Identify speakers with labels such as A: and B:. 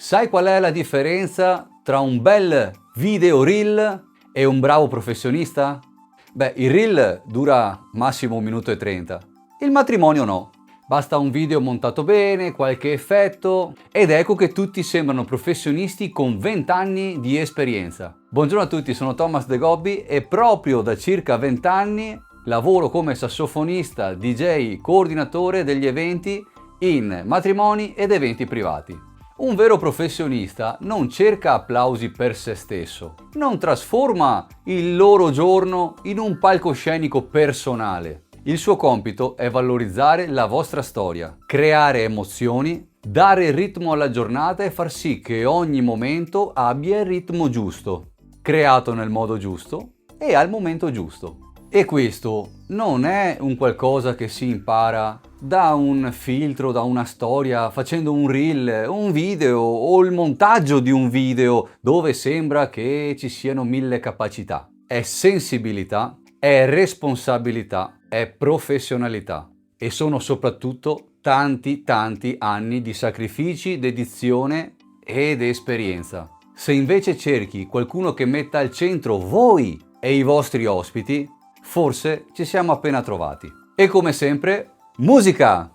A: Sai qual è la differenza tra un bel video reel e un bravo professionista? Beh, il reel dura massimo 1 minuto e 30, il matrimonio no. Basta un video montato bene, qualche effetto ed ecco che tutti sembrano professionisti con 20 anni di esperienza. Buongiorno a tutti, sono Thomas De Gobbi e proprio da circa 20 anni lavoro come sassofonista, DJ, coordinatore degli eventi in matrimoni ed eventi privati. Un vero professionista non cerca applausi per se stesso, non trasforma il loro giorno in un palcoscenico personale. Il suo compito è valorizzare la vostra storia, creare emozioni, dare ritmo alla giornata e far sì che ogni momento abbia il ritmo giusto, creato nel modo giusto e al momento giusto. E questo non è un qualcosa che si impara da un filtro, da una storia, facendo un reel, un video o il montaggio di un video dove sembra che ci siano 1000 capacità. È sensibilità, è responsabilità, è professionalità e sono soprattutto tanti anni di sacrifici, dedizione ed esperienza. Se invece cerchi qualcuno che metta al centro voi e i vostri ospiti, forse ci siamo appena trovati. E come sempre, musica!